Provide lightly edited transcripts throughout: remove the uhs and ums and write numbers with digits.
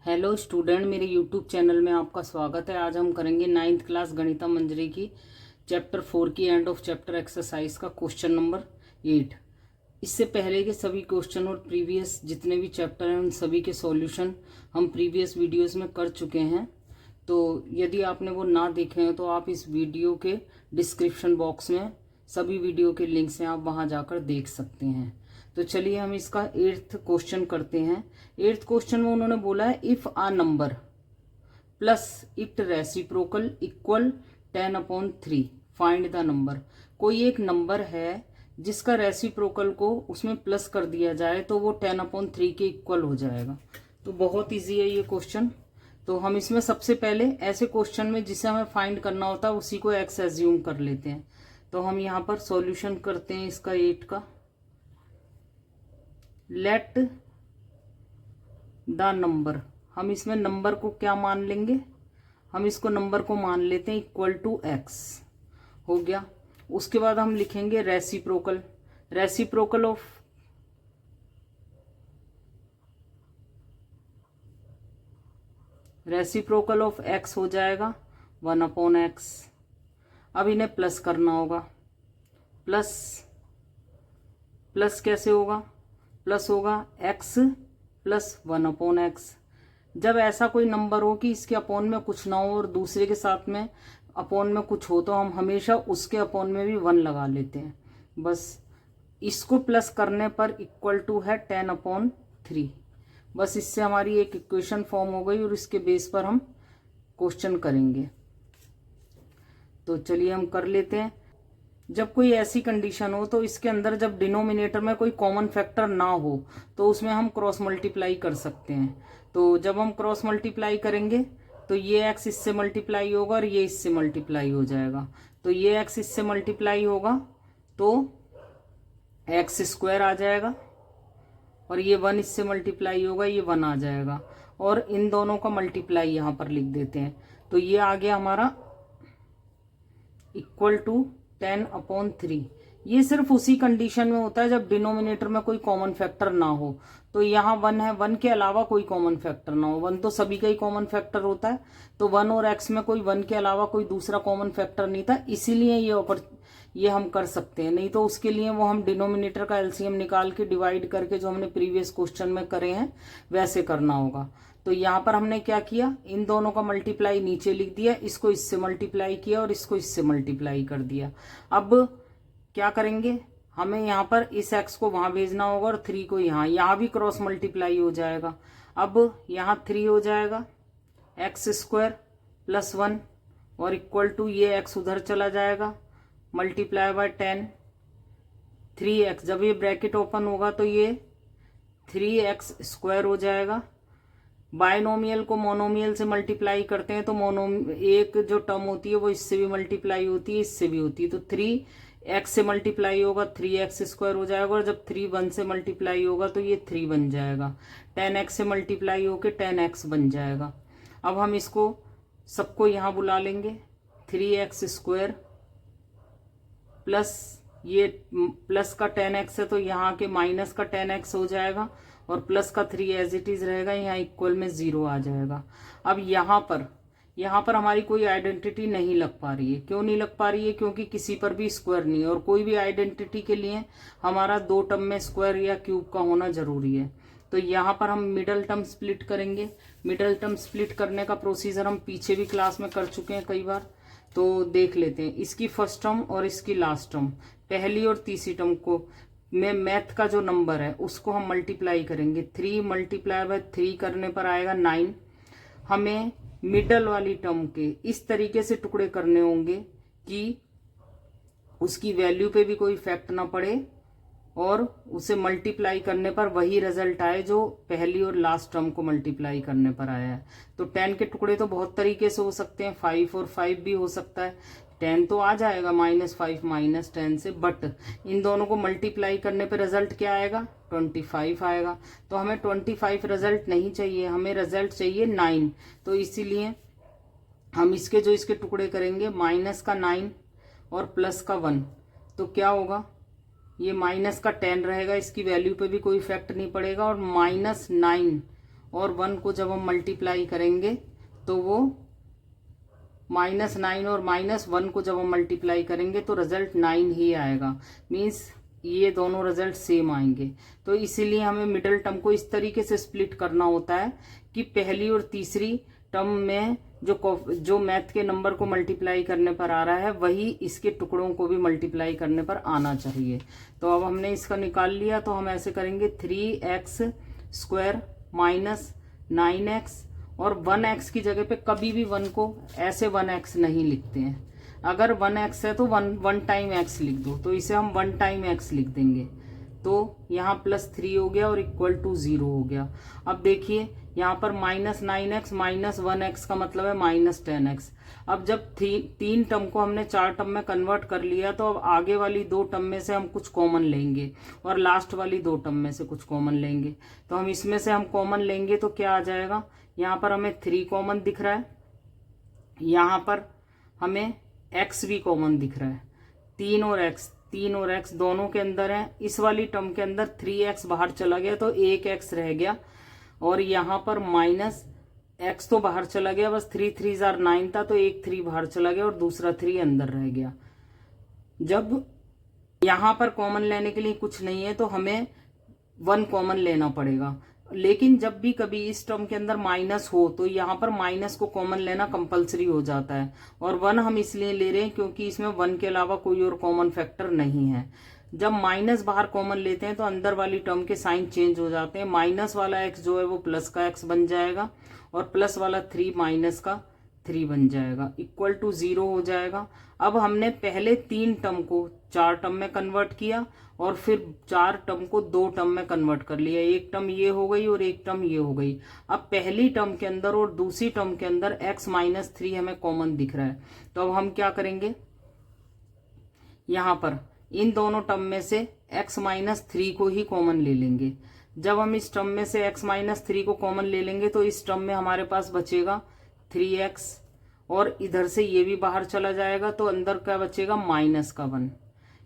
Hello student, मेरे YouTube channel में आपका स्वागत है। आज हम करेंगे 9th क्लास गणिता मंजरी की चैप्टर 4 की एंड ऑफ चैप्टर एक्सरसाइज का क्वेश्चन नंबर 8। इससे पहले के सभी क्वेश्चन और प्रीवियस जितने भी चैप्टर हैं उन सभी के सॉल्यूशन हम प्रीवियस वीडियोस में कर चुके हैं। तो यदि आपने वो ना देखे हैं तो आप इस वीडियो के डिस्क्रिप्शन बॉक्स में सभी वीडियो के लिंक्स हैं, आप वहां जाकर देख सकते हैं। तो चलिए हम इसका 8th क्वेश्चन करते हैं। 8th क्वेश्चन में उन्होंने बोला है if a number plus it reciprocal equal 10/3 find the number. कोई एक नंबर है जिसका रेसिप्रोकल को उसमें प्लस कर दिया जाए तो वो 10/3 के इक्वल हो जाएगा। तो बहुत इजी है ये क्वेश्चन। तो हम इसमें सबसे पहले ऐसे क्वेश्चन में जिसे हमें फाइंड करना होता है उसी को एक्स एज्यूम कर लेते हैं। तो हम यहाँ पर सॉल्यूशन करते हैं इसका 8 का। लेट द नंबर, हम इसमें नंबर को क्या मान लेंगे, हम इसको नंबर को मान लेते हैं इक्वल टू एक्स। हो गया। उसके बाद हम लिखेंगे रेसिप्रोकल। रेसिप्रोकल ऑफ एक्स हो जाएगा 1/x। अब इन्हें प्लस करना होगा। प्लस कैसे होगा? प्लस होगा x प्लस 1/x। जब ऐसा कोई नंबर हो कि इसके अपॉन में कुछ ना हो और दूसरे के साथ में अपॉन में कुछ हो तो हम हमेशा उसके अपॉन में भी 1 लगा लेते हैं। बस इसको प्लस करने पर इक्वल टू है 10/3। बस इससे हमारी एक इक्वेशन फॉर्म हो गई और इसके बेस पर हम क्वेश्चन करेंगे। तो चलिए हम कर लेते हैं। जब कोई ऐसी कंडीशन हो तो इसके अंदर जब डिनोमिनेटर में कोई कॉमन फैक्टर ना हो तो उसमें हम क्रॉस मल्टीप्लाई कर सकते हैं। तो जब हम क्रॉस मल्टीप्लाई करेंगे तो ये x इससे मल्टीप्लाई होगा और ये इससे मल्टीप्लाई हो जाएगा। तो ये x इससे मल्टीप्लाई होगा तो x² आ जाएगा और ये 1 इससे मल्टीप्लाई होगा, ये 1 आ जाएगा। और इन दोनों का मल्टीप्लाई यहां पर लिख देते हैं। तो ये आ गया हमारा इक्वल टू 10/3। ये सिर्फ उसी कंडीशन में होता है जब डिनोमिनेटर में कोई कॉमन फैक्टर ना हो। तो यहाँ 1 है, 1 के अलावा कोई कॉमन फैक्टर ना हो। 1 तो सभी का ही कॉमन फैक्टर होता है। तो 1 और x में कोई 1 के अलावा कोई दूसरा कॉमन फैक्टर नहीं था, इसीलिए ये हम कर सकते हैं। नहीं तो उसके लिए वो हम डिनोमिनेटर का एलसीएम निकाल के डिवाइड करके जो हमने प्रीवियस क्वेश्चन में करे हैं वैसे करना होगा। तो यहाँ पर हमने क्या किया, इन दोनों का मल्टीप्लाई नीचे लिख दिया, इसको इससे मल्टीप्लाई किया और इसको इससे मल्टीप्लाई कर दिया। अब क्या करेंगे, हमें यहाँ पर इस x को वहां भेजना होगा और 3 को यहाँ भी क्रॉस मल्टीप्लाई हो जाएगा। अब यहाँ 3 हो जाएगा x² प्लस 1 और इक्वल टू ये x उधर चला जाएगा मल्टीप्लाई बाय 10 3x। जब ये ब्रैकेट ओपन होगा तो ये 3x² हो जाएगा। बायनोमियल को मोनोमियल से मल्टीप्लाई करते हैं तो एक जो टर्म होती है वो इससे भी मल्टीप्लाई होती है, इससे भी होती है। तो 3x से मल्टीप्लाई होगा 3x² हो जाएगा और जब 3 1 से मल्टीप्लाई होगा तो ये 3 बन जाएगा। 10x से मल्टीप्लाई होके 10x बन जाएगा। अब हम इसको सबको यहाँ बुला लेंगे। 3x² प्लस ये प्लस का 10x है तो यहाँ के माइनस का 10x हो जाएगा और प्लस का 3 एज इट इज रहेगा, यहाँ इक्वल में 0 आ जाएगा। अब यहाँ पर हमारी कोई आइडेंटिटी नहीं लग पा रही है। क्यों नहीं लग पा रही है? क्योंकि किसी पर भी स्क्वायर नहीं है और कोई भी आइडेंटिटी के लिए हमारा 2 टर्म में स्क्वायर या क्यूब का होना जरूरी है। तो यहाँ पर हम मिडल टर्म स्प्लिट करेंगे। मिडल टर्म स्प्लिट करने का प्रोसीजर हम पीछे भी क्लास में कर चुके हैं कई बार। तो देख लेते हैं। इसकी फर्स्ट टर्म और इसकी लास्ट टर्म, पहली और तीसरी टर्म को में मैथ का जो नंबर है उसको हम मल्टीप्लाई करेंगे। 3 मल्टीप्लाई बाय 3 करने पर आएगा 9। हमें मिडल वाली टर्म के इस तरीके से टुकड़े करने होंगे कि उसकी वैल्यू पे भी कोई इफेक्ट ना पड़े और उसे मल्टीप्लाई करने पर वही रिजल्ट आए जो पहली और लास्ट टर्म को मल्टीप्लाई करने पर आया है। तो 10 के टुकड़े तो बहुत तरीके से हो सकते हैं, 5 और 5 भी हो सकता है। 10 तो आ जाएगा -5 -10 से, बट इन दोनों को मल्टीप्लाई करने पे रिजल्ट क्या आएगा? 25 आएगा। तो हमें 25 रिजल्ट नहीं चाहिए, हमें रिजल्ट चाहिए 9। तो इसीलिए हम इसके टुकड़े करेंगे, माइनस का 9 और प्लस का 1। तो क्या होगा, ये माइनस का 10 रहेगा, इसकी वैल्यू पे भी कोई इफेक्ट नहीं पड़ेगा और -9 और 1 को जब हम मल्टीप्लाई करेंगे तो वो -9 और -1 को जब हम मल्टीप्लाई करेंगे तो रिजल्ट 9 ही आएगा। मीन्स ये दोनों रिजल्ट सेम आएंगे। तो इसीलिए हमें मिडिल टर्म को इस तरीके से स्प्लिट करना होता है कि पहली और तीसरी टर्म में जो मैथ के नंबर को मल्टीप्लाई करने पर आ रहा है वही इसके टुकड़ों को भी मल्टीप्लाई करने पर आना चाहिए। तो अब हमने इसका निकाल लिया, तो हम ऐसे करेंगे 3x² माइनस 9x, और 1x की जगह पे कभी भी 1 को ऐसे 1x नहीं लिखते हैं। अगर 1x है तो 1 टाइम x लिख दो, तो इसे हम 1 टाइम x लिख देंगे। तो यहाँ +3 हो गया और इक्वल टू 0 हो गया। अब देखिए यहाँ पर -9x माइनस 1x का मतलब है -10x। अब जब 3 टर्म को हमने 4 टर्म में कन्वर्ट कर लिया, तो अब आगे वाली 2 टर्म में से हम कुछ कॉमन लेंगे और लास्ट वाली 2 टर्म में से कुछ कॉमन लेंगे। तो हम इसमें से हम कॉमन लेंगे तो क्या आ जाएगा, यहाँ पर हमें 3 कॉमन दिख रहा है, यहाँ पर हमें x भी कॉमन दिख रहा है। 3 और x दोनों के अंदर है। इस वाली टर्म के अंदर 3x बाहर चला गया तो 1x रह गया, और यहाँ पर -x तो बाहर चला गया, बस 3 3 9 था तो एक 3 बाहर चला गया और दूसरा 3 अंदर रह गया। जब यहाँ पर कॉमन लेने के लिए कुछ नहीं है तो हमें 1 कॉमन लेना पड़ेगा। लेकिन जब भी कभी इस टर्म के अंदर माइनस हो तो यहाँ पर माइनस को कॉमन लेना कंपलसरी हो जाता है, और 1 हम इसलिए ले रहे हैं क्योंकि इसमें 1 के अलावा कोई और कॉमन फैक्टर नहीं है। जब माइनस बाहर कॉमन लेते हैं तो अंदर वाली टर्म के साइन चेंज हो जाते हैं। माइनस वाला x जो है वो प्लस का x बन जाएगा, और प्लस वाला 3 माइनस का 3 बन जाएगा, इक्वल टू 0 हो जाएगा। अब हमने पहले 3 टर्म को 4 टर्म में कन्वर्ट किया और फिर 4 टर्म को 2 टर्म में कन्वर्ट कर लिया। एक टर्म ये हो गई और एक टर्म ये हो गई। अब पहली टर्म के अंदर और दूसरी टर्म के अंदर x-3 हमें कॉमन दिख रहा है, तो अब हम क्या करेंगे, यहाँ पर इन दोनों टर्म में से x-3 को ही कॉमन ले लेंगे। जब हम इस टर्म में से x-3 को कॉमन ले लेंगे तो इस टर्म में हमारे पास बचेगा 3x, और इधर से ये भी बाहर चला जाएगा तो अंदर क्या बचेगा, -1।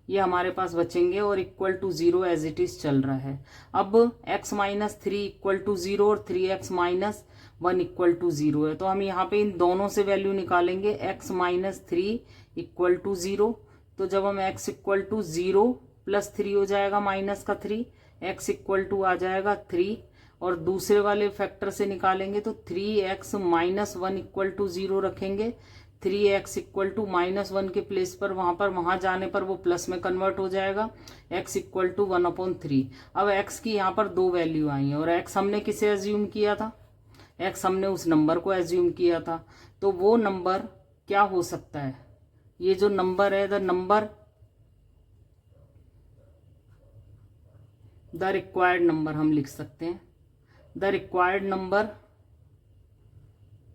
ये हमारे पास बचेंगे और equal to 0 as it is चल रहा है। अब x-3 इक्वल टू 0 और 3x-1 इक्वल टू 0 है, तो हम यहाँ पे इन दोनों से वैल्यू निकालेंगे। x-3 इक्वल टू 0, तो जब हम x इक्वल टू 0 + 3 हो जाएगा -3, x इक्वल टू आ जाएगा 3, और दूसरे वाले फैक्टर से निकालेंगे तो 3x-1 इक्वल टू 0 रखेंगे। 3x इक्वल टू -1 के प्लेस पर वहां जाने पर वो प्लस में कन्वर्ट हो जाएगा, x इक्वल टू 1/3। अब x की यहाँ पर 2 वैल्यू आई है, और x हमने किसे एज्यूम किया था, x हमने उस नंबर को एज्यूम किया था। तो वो नंबर क्या हो सकता है, ये जो नंबर है, द रिक्वायर्ड नंबर हम लिख सकते हैं। द रिक्वायर्ड नंबर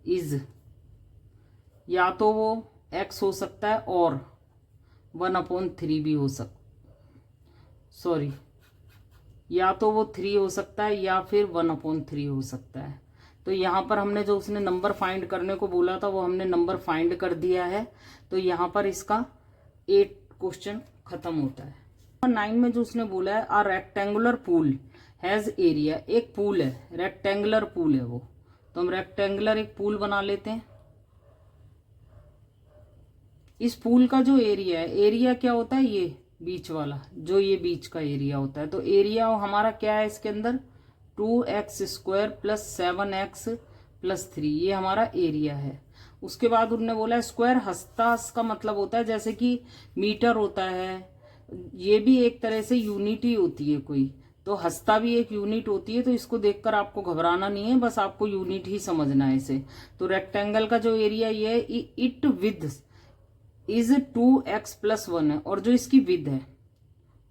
इज, या तो वो x हो सकता है और 1/3 भी हो या तो वो 3 हो सकता है या फिर 1/3 हो सकता है। तो यहाँ पर हमने जो उसने नंबर फाइंड करने को बोला था वो हमने नंबर फाइंड कर दिया है। तो यहाँ पर इसका 8 क्वेश्चन खत्म होता है। 9 में जो उसने बोला है, आ रेक्टेंगुलर पूल हैज एरिया, एक पूल है, रेक्टेंगुलर पूल है वो, तो हम रेक्टेंगुलर एक पूल बना लेते हैं। इस पूल का जो एरिया है, एरिया क्या होता है, ये बीच वाला, जो ये बीच का एरिया होता है, तो एरिया हमारा क्या है इसके अंदर, 2x² + 7x + 3, ये हमारा एरिया है। उसके बाद उन्होंने बोला स्क्वायर हस्ता का मतलब होता है जैसे कि मीटर होता है, ये भी एक तरह से यूनिट ही होती है कोई, तो हस्ता भी एक यूनिट होती है। तो इसको देखकर आपको घबराना नहीं है, बस आपको यूनिट ही समझना है इसे। तो रेक्टेंगल का जो एरिया ये है, इट विद इज 2x + 1 है, और जो इसकी विद है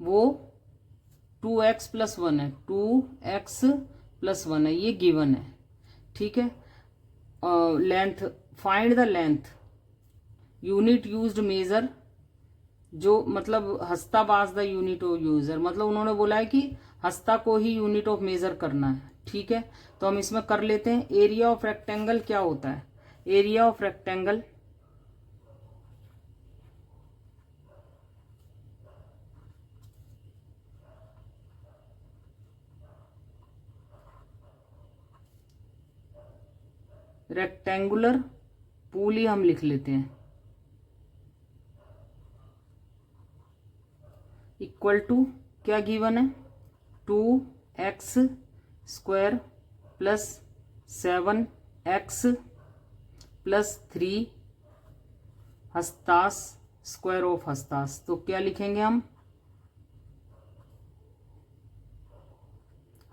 वो 2x + 1 है, 2x + 1 है, ये गिवन है, ठीक है। Length, find the length, unit used measure, जो मतलब हस्ता was the unit of user, मतलब उन्होंने बोला है कि हस्ता को ही यूनिट ऑफ मेजर करना है, ठीक है। तो हम इसमें कर लेते हैं। एरिया ऑफ रेक्टेंगल क्या होता है, area of rectangle rectangular pool ही हम लिख लेते हैं, इक्वल टू क्या गिवन है, 2x² प्लस 7x प्लस 3 हस्तास स्क्वायर ऑफ हस्तास। तो क्या लिखेंगे हम,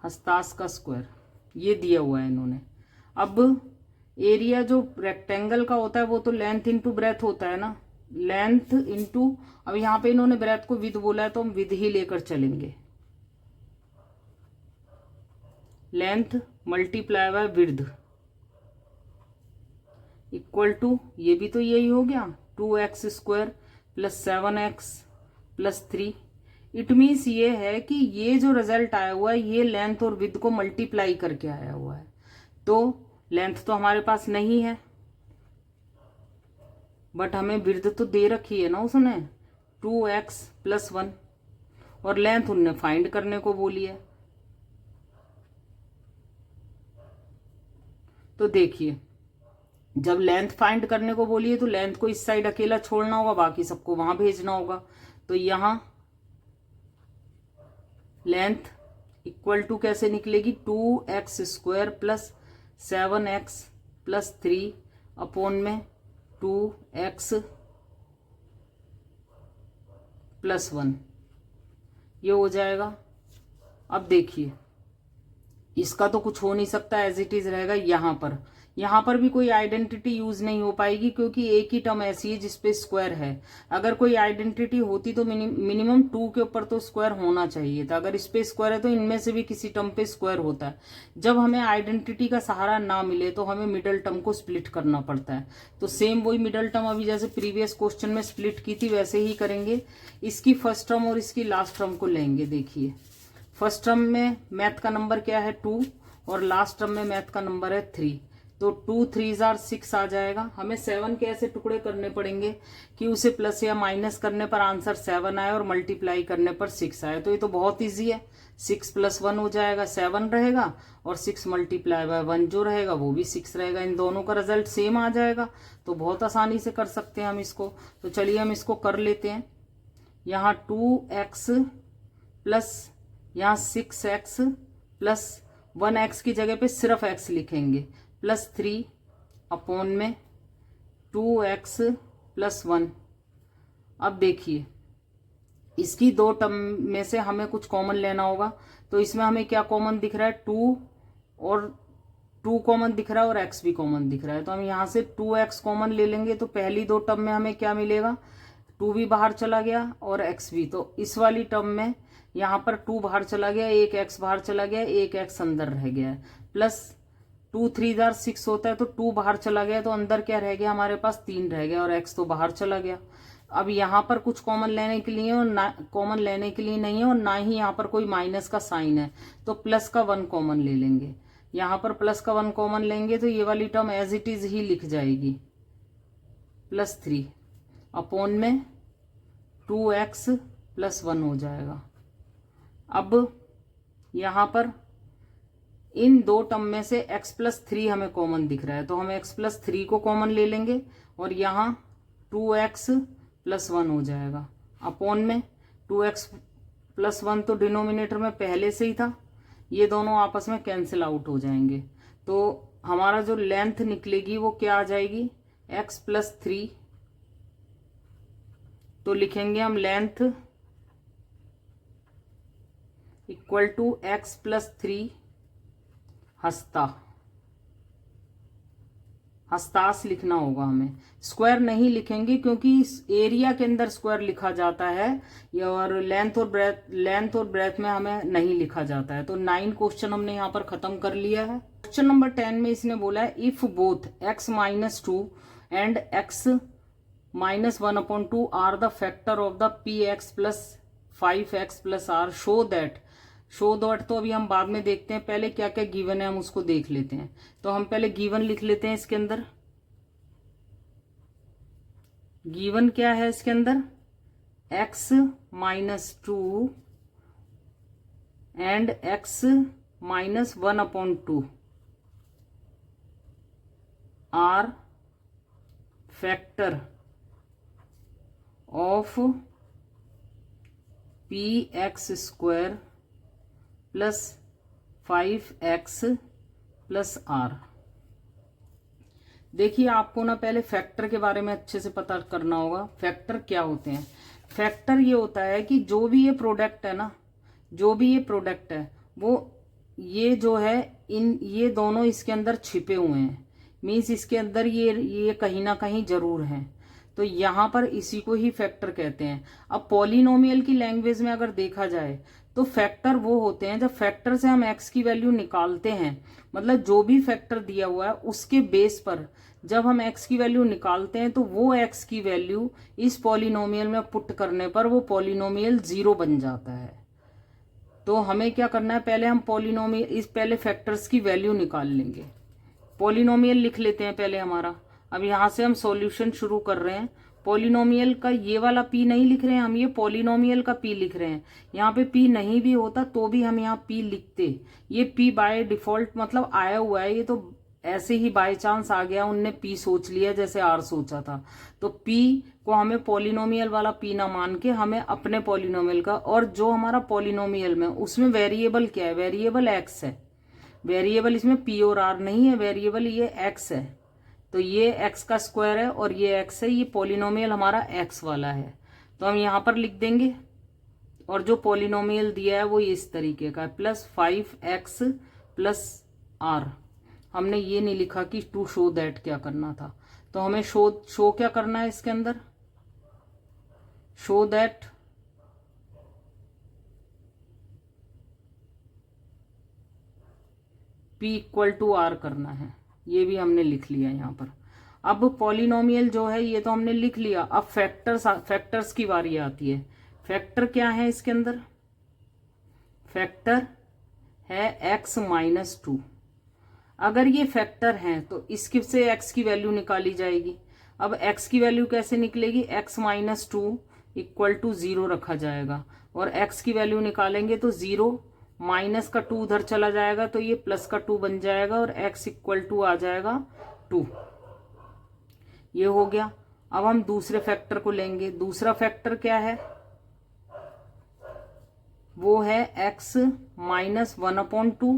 हस्तास का स्क्वायर, ये दिया हुआ है इन्होंने। अब एरिया जो रेक्टेंगल का होता है वो तो लेंथ इंटू ब्रेथ होता है ना, लेंथ इंटू, अब यहाँ पे इन्होंने ब्रेथ को विद बोला है तो हम विद ही लेकर चलेंगे, length multiply by width equal to, ये भी तो यही हो गया, 2x² plus 7x plus 3। It means ये है कि ये जो रिजल्ट आया हुआ है ये लेंथ और विड्थ को मल्टीप्लाई करके आया हुआ है। तो लेंथ तो हमारे पास नहीं है, बट हमें विड्थ तो दे रखी है ना उसने, 2x प्लस 1, और लेंथ उनने फाइंड करने को बोली है। तो देखिए, जब लेंथ फाइंड करने को बोली है तो लेंथ को इस साइड अकेला छोड़ना होगा, बाकी सबको वहां भेजना होगा। तो यहां लेंथ इक्वल टू कैसे निकलेगी, 2x² plus 7x plus 3 upon में 2x प्लस 1, ये हो जाएगा। अब देखिए, इसका तो कुछ हो नहीं सकता, एज इट इज रहेगा। यहां पर भी कोई आइडेंटिटी यूज नहीं हो पाएगी, क्योंकि एक ही टर्म ऐसी है जिसपे स्क्वायर है। अगर कोई आइडेंटिटी होती तो मिनिमम 2 के ऊपर तो स्क्वायर होना चाहिए था। अगर इस पे स्क्वायर है तो इनमें से भी किसी टर्म पे स्क्वायर होता है। जब हमें आइडेंटिटी का सहारा ना मिले तो हमें मिडल टर्म को स्प्लिट करना पड़ता है। तो सेम वही मिडल टर्म अभी जैसे प्रीवियस क्वेश्चन में स्प्लिट की थी वैसे ही करेंगे। इसकी फर्स्ट टर्म और इसकी लास्ट टर्म को लेंगे। देखिए, फर्स्ट टर्म में मैथ का नंबर क्या है, 2, और लास्ट टर्म में मैथ का नंबर है 3। तो 2 3 6 आ जाएगा। हमें 7 के ऐसे टुकड़े करने पड़ेंगे कि उसे प्लस या माइनस करने पर आंसर 7 आए और मल्टीप्लाई करने पर 6 आए। तो ये तो बहुत इजी है, 6 प्लस 1 हो जाएगा, 7 रहेगा, और 6 मल्टीप्लाई बाय 1 जो रहेगा वो भी 6 रहेगा। इन दोनों का रिजल्ट सेम आ जाएगा। तो बहुत आसानी से कर सकते हैं हम इसको। तो चलिए हम इसको कर लेते हैं। यहाँ 2x प्लस यहाँ 6x प्लस 1x की जगह पे सिर्फ x लिखेंगे, प्लस 3 अपॉन में 2x प्लस 1। अब देखिए, इसकी दो टर्म में से हमें कुछ कॉमन लेना होगा। तो इसमें हमें क्या कॉमन दिख रहा है, 2 और 2 कॉमन दिख रहा है और x भी कॉमन दिख रहा है। तो हम यहाँ से 2x कॉमन ले लेंगे। तो पहली दो टर्म में हमें क्या मिलेगा, 2 भी बाहर चला गया और x भी। तो इस वाली टर्म में यहाँ पर 2 बाहर चला गया, एक x बाहर चला गया, एक x अंदर रह गया है, प्लस 2 3 6 होता है। तो 2 बाहर चला गया तो अंदर क्या रह गया हमारे पास, 3 रह गया, और x तो बाहर चला गया। अब यहाँ पर कुछ कॉमन लेने के लिए और ना कॉमन लेने के लिए नहीं है, और ना ही यहाँ पर कोई माइनस का साइन है। तो प्लस का 1 कॉमन ले लेंगे। यहाँ पर प्लस का 1 कॉमन लेंगे तो ये वाली टर्म एज इट इज ही लिख जाएगी, प्लस 3 अपॉन में 2x प्लस 1 हो जाएगा। अब यहाँ पर इन दो टर्म में से x प्लस 3 हमें कॉमन दिख रहा है। तो हम x प्लस 3 को कॉमन ले लेंगे और यहाँ 2x प्लस 1 हो जाएगा, अपॉन में 2x प्लस 1 तो डिनोमिनेटर में पहले से ही था, ये दोनों आपस में कैंसिल आउट हो जाएंगे। तो हमारा जो लेंथ निकलेगी वो क्या आ जाएगी, x प्लस 3। तो लिखेंगे हम length equal to x plus 3 हस्तास लिखना होगा हमें। स्क्वायर नहीं लिखेंगे क्योंकि एरिया के अंदर स्क्वायर लिखा जाता है, और लेंथ और ब्रेथ में हमें नहीं लिखा जाता है। तो 9 क्वेश्चन हमने यहाँ पर खत्म कर लिया है। क्वेश्चन नंबर 10 में इसने बोला है, if both x minus 2 and x minus 1/2 are the factor of the px plus 5x plus r, show that तो अभी हम बाद में देखते हैं, पहले क्या क्या गिवन है हम उसको देख लेते हैं। तो हम पहले गिवन लिख लेते हैं। इसके अंदर गिवन क्या है, इसके अंदर x minus 2 and x minus 1/2 are factor of P X square plus 5x plus R. देखिए आपको ना पहले फैक्टर के बारे में अच्छे से पता करना होगा। फैक्टर क्या होते हैं? फैक्टर ये होता है कि जो भी ये प्रोडक्ट है ना, जो भी ये प्रोडक्ट है वो ये जो है ये दोनों इसके अंदर छिपे हुए हैं, मीन्स इसके अंदर ये कहीं ना कहीं जरूर है। तो यहाँ पर इसी को ही फैक्टर कहते हैं। अब पॉलिनोमियल की लैंग्वेज में अगर देखा जाए तो फैक्टर वो होते हैं जब फैक्टर से हम एक्स की वैल्यू निकालते हैं, मतलब जो भी फैक्टर दिया हुआ है उसके बेस पर जब हम एक्स की वैल्यू निकालते हैं तो वो एक्स की वैल्यू इस पॉलिनोमियल में पुट करने पर वो पॉलिनोमियल 0 बन जाता है। तो हमें क्या करना है, पहले हम पहले फैक्टर्स की वैल्यू निकाल लेंगे। पॉलिनोमियल लिख लेते हैं पहले हमारा। अब यहां से हम सॉल्यूशन शुरू कर रहे हैं। पॉलिनोमियल का ये वाला पी नहीं लिख रहे हैं हम, ये पॉलिनोमियल का पी लिख रहे हैं। यहाँ पे पी नहीं भी होता तो भी हम यहाँ पी लिखते। ये पी बाय डिफॉल्ट मतलब आया हुआ है, ये तो ऐसे ही बाय चांस आ गया, उनने पी सोच लिया जैसे आर सोचा था। तो पी को हमें पॉलिनोमियल वाला पी ना मान के हमें अपने पॉलिनोमियल का, और जो हमारा पॉलिनोमियल में उसमें वेरिएबल क्या है, वेरिएबल एक्स है। वेरिएबल इसमें पी और आर नहीं है, वेरिएबल ये एक्स है। तो ये एक्स का स्क्वायर है और ये एक्स है, ये पॉलिनोमियल हमारा एक्स वाला है। तो हम यहाँ पर लिख देंगे, और जो पॉलिनोमियल दिया है वो इस तरीके का है, प्लस 5x प्लस आर। हमने ये नहीं लिखा कि टू शो दैट क्या करना था, तो हमें शो क्या करना है इसके अंदर, show that p equal to R करना है। ये भी हमने लिख लिया यहाँ पर। अब पॉलिनोमियल जो है ये तो हमने लिख लिया। अब फैक्टर्स की बारी आती है। फैक्टर क्या है इसके अंदर, फैक्टर है x माइनस 2। अगर ये फैक्टर हैं तो इसके से x की वैल्यू निकाली जाएगी। अब x की वैल्यू कैसे निकलेगी, x माइनस 2 इक्वल टू 0 रखा जाएगा, और x की वैल्यू निकालेंगे तो 0 माइनस का 2 उधर चला जाएगा तो ये प्लस का 2 बन जाएगा, और x इक्वल टू आ जाएगा 2। ये हो गया। अब हम दूसरे फैक्टर को लेंगे। दूसरा फैक्टर क्या है, वो है x माइनस 1/2।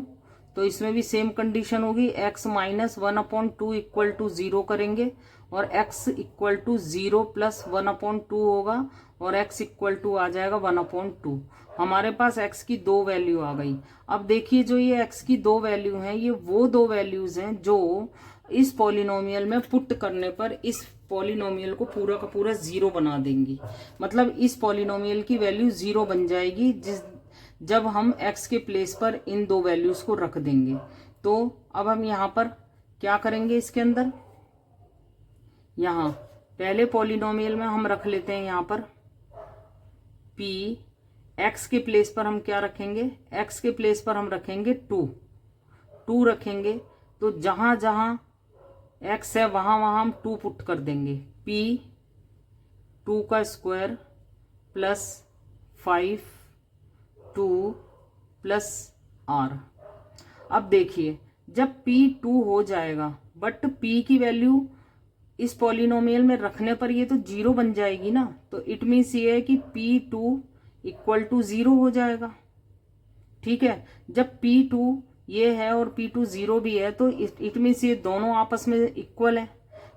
तो इसमें भी सेम कंडीशन होगी, x माइनस 1/2 इक्वल टू 0 करेंगे, और x इक्वल टू 0 प्लस 1/2 होगा, और x इक्वल टू आ जाएगा 1/2। हमारे पास x की 2 वैल्यू आ गई। अब देखिए जो ये x की 2 वैल्यू हैं, ये वो 2 वैल्यूज हैं जो इस पॉलिनोमियल में पुट करने पर इस पॉलिनोमियल को पूरा का पूरा 0 बना देंगी। मतलब इस पॉलिनोमियल की वैल्यू 0 बन जाएगी जब हम x के प्लेस पर इन 2 वैल्यूज को रख देंगे। तो अब हम यहाँ पर क्या करेंगे, इसके अंदर यहाँ पहले पॉलिनोमियल में हम रख लेते हैं यहाँ पर p, x के प्लेस पर हम क्या रखेंगे, x के प्लेस पर हम रखेंगे 2 रखेंगे। तो जहां जहां x है वहां वहां हम 2 पुट कर देंगे। p 2 का स्क्वायर प्लस 5 2 प्लस r। अब देखिए जब p 2 हो जाएगा, बट p की वैल्यू इस पॉलिनोमियल में रखने पर ये तो 0 बन जाएगी ना, तो इट मीन्स ये है कि p2 इक्वल टू 0 हो जाएगा। ठीक है, जब p2 ये है और p2 0 भी है तो इट मीन्स ये दोनों आपस में इक्वल है।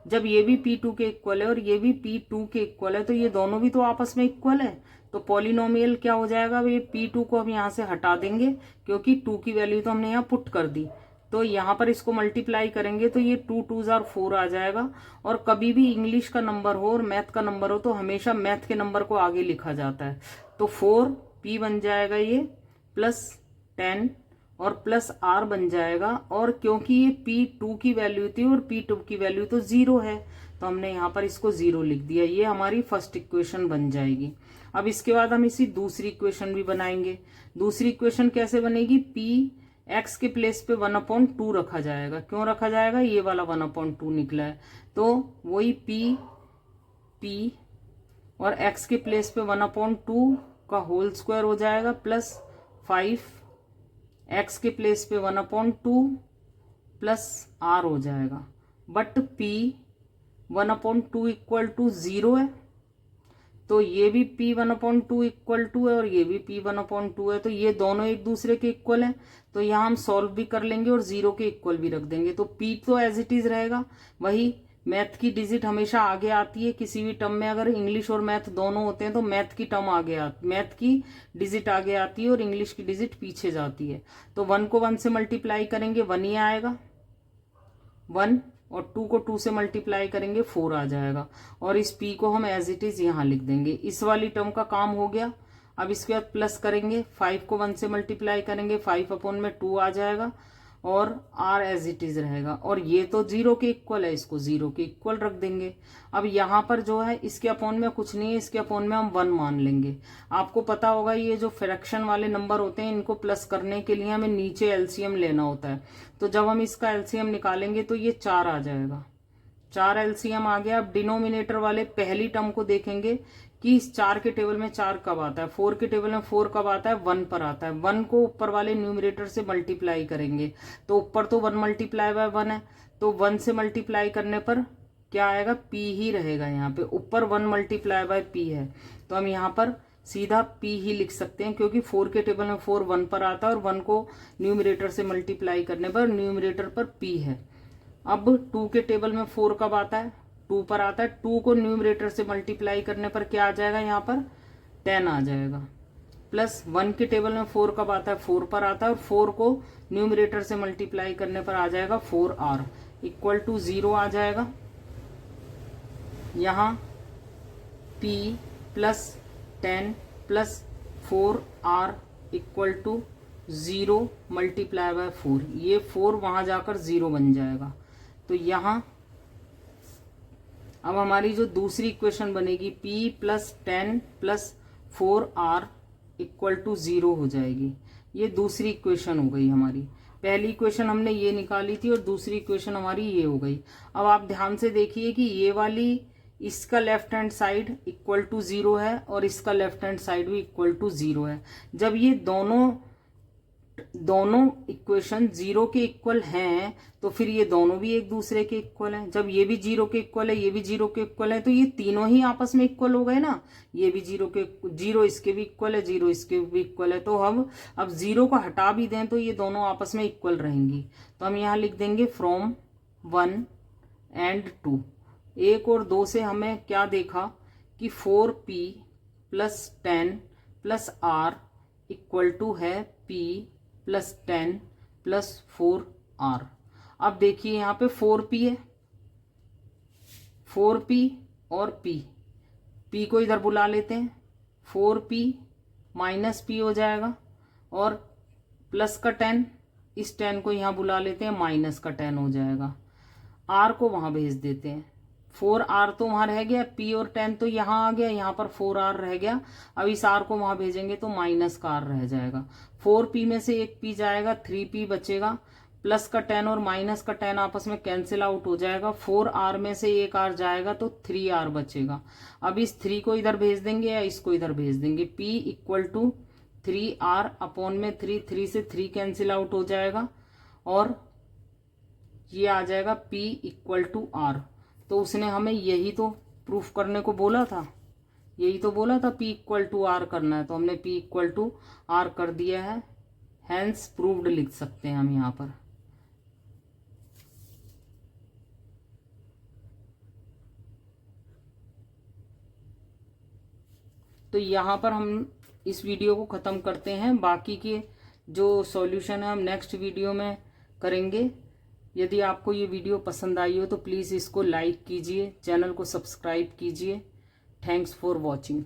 जब ये भी p2 के इक्वल है और ये भी p2 के इक्वल है तो ये दोनों भी तो आपस में इक्वल है। तो पॉलिनोमियल क्या हो जाएगा, ये p2 को हम यहाँ से हटा देंगे क्योंकि 2 की वैल्यू तो हमने यहाँ पुट कर दी। तो यहाँ पर इसको मल्टीप्लाई करेंगे तो ये 2 2s are 4 आ जाएगा। और कभी भी इंग्लिश का नंबर हो और मैथ का नंबर हो तो हमेशा मैथ के नंबर को आगे लिखा जाता है। तो 4p बन जाएगा ये, प्लस 10 और प्लस r बन जाएगा। और क्योंकि ये p2 की वैल्यू थी और p2 की वैल्यू तो 0 है तो हमने यहाँ पर इसको 0 लिख दिया। ये हमारी फर्स्ट इक्वेशन बन जाएगी। अब इसके बाद हम इसी दूसरी इक्वेशन भी बनाएंगे। दूसरी इक्वेशन कैसे बनेगी, p x के प्लेस पे 1/2 रखा जाएगा। क्यों रखा जाएगा, ये वाला 1/2 निकला है तो वही p और x के प्लेस पे 1/2 का होल स्क्वायर हो जाएगा, प्लस 5 x के प्लेस पे 1/2 प्लस r हो जाएगा बट P 1/2 इक्वल टू 0 है, तो ये भी P 1/2 इक्वल टू है और ये भी P 1/2 है, तो ये दोनों एक दूसरे के इक्वल हैं। तो यहाँ हम सॉल्व भी कर लेंगे और 0 के इक्वल भी रख देंगे। तो P तो एज इट इज रहेगा, वही मैथ की डिजिट हमेशा आगे आती है किसी भी टर्म में। अगर इंग्लिश और मैथ दोनों होते हैं तो मैथ की टर्म आगे आती, मैथ की डिजिट आगे आती है और इंग्लिश की डिजिट पीछे जाती है। तो 1 को 1 से मल्टीप्लाई करेंगे 1 ही आएगा, 1, और 2 को 2 से मल्टीप्लाई करेंगे 4 आ जाएगा। और इस P को हम एज इट इज यहाँ लिख देंगे। इस वाली टर्म का काम हो गया। अब इसके बाद प्लस करेंगे, 5 को 1 से मल्टीप्लाई करेंगे 5/2 आ जाएगा और R एज इट इज रहेगा। और ये तो 0 के इक्वल है, इसको 0 के इक्वल रख देंगे। अब यहाँ पर जो है इसके अपॉन में कुछ नहीं है, इसके अपॉन में हम 1 मान लेंगे। आपको पता होगा ये जो फ्रैक्शन वाले नंबर होते हैं इनको प्लस करने के लिए हमें नीचे एलसीएम लेना होता है। तो जब हम इसका एलसीएम निकालेंगे तो ये 4 आ जाएगा, 4 एलसीएम आ गया। अब डिनोमिनेटर वाले पहली टर्म को देखेंगे कि इस 4 के टेबल में 4 कब आता है, 4 के टेबल में 4 कब आता है, 1 पर आता है। 1 को ऊपर वाले न्यूमरेटर से मल्टीप्लाई करेंगे तो ऊपर तो 1 मल्टीप्लाई बाय 1 है, तो 1 से मल्टीप्लाई करने पर क्या आएगा, P ही रहेगा। यहाँ पे ऊपर 1 मल्टीप्लाई बाय P है, तो हम यहाँ पर सीधा P ही लिख सकते हैं, क्योंकि 4 के टेबल में 4 1 पर आता है और 1 को न्यूमरेटर से मल्टीप्लाई करने पर न्यूमरेटर पर P है। अब 2 के टेबल में 4 कब आता है, 2 पर आता है। 2 को न्यूमरेटर से मल्टीप्लाई करने पर क्या आ जाएगा, यहाँ पर 10 आ जाएगा। प्लस 1 के टेबल में 4 कब आता है, 4 पर आता है और 4 को न्यूमरेटर से मल्टीप्लाई करने पर आ जाएगा 4R इक्वल टू 0 आ जाएगा। यहाँ P plus 10 plus 4R equal to 0 multiply by 4, ये 4 वहां जाकर 0 बन जाएगा। तो यहाँ अब हमारी जो दूसरी इक्वेशन बनेगी P plus 10 plus 4R equal to 0 हो जाएगी। ये दूसरी इक्वेशन हो गई हमारी। पहली इक्वेशन हमने ये निकाली थी और दूसरी इक्वेशन हमारी ये हो गई। अब आप ध्यान से देखिए कि ये वाली, इसका left hand side equal to 0 है और इसका लेफ्ट हैंड साइड भी इक्वल टू 0 है। जब ये दोनों इक्वेशन 0 के इक्वल हैं तो फिर ये दोनों भी एक दूसरे के इक्वल हैं। जब ये भी 0 के इक्वल है, ये भी 0 के इक्वल है, तो ये तीनों ही आपस में इक्वल हो गए ना। ये भी 0 इसके भी इक्वल है, 0 इसके भी इक्वल है। तो हम अब 0 को हटा भी दें तो ये दोनों आपस में इक्वल रहेंगी। तो हम यहाँ लिख देंगे फ्रॉम 1 एंड 2। 1 और 2 से हमें क्या देखा कि 4P plus 10 plus R equal to है P प्लस 10 प्लस 4R। अब देखिए यहाँ पे 4P है, 4P और P को इधर बुला लेते हैं, 4P माइनस P हो जाएगा और प्लस का 10, इस 10 को यहाँ बुला लेते हैं, माइनस का 10 हो जाएगा। R को वहां भेज देते हैं, 4R तो वहां रह गया, P और 10 तो यहाँ आ गया, यहाँ पर 4R रह गया। अब इस R को वहां भेजेंगे तो माइनस का R रह जाएगा। 4P में से एक P जाएगा, 3P बचेगा। प्लस का 10 और माइनस का 10 आपस में कैंसिल आउट हो जाएगा। 4R में से एक R जाएगा तो 3R बचेगा। अब इस 3 को इधर भेज देंगे या इसको इधर भेज देंगे। P equal to 3R upon में 3 से 3 कैंसिल आउट हो जाएगा और ये आ जाएगा P इक्वल टू R। तो उसने हमें यही तो प्रूफ करने को बोला था, यही तो बोला था P इक्वल टू R करना है, तो हमने P इक्वल टू R कर दिया है। हैंस प्रूव्ड लिख सकते हैं हम यहाँ पर। तो यहाँ पर हम इस वीडियो को ख़त्म करते हैं। बाकी के जो सॉल्यूशन है हम नेक्स्ट वीडियो में करेंगे। यदि आपको ये वीडियो पसंद आई हो तो प्लीज़ इसको लाइक कीजिए, चैनल को सब्सक्राइब कीजिए। Thanks for watching.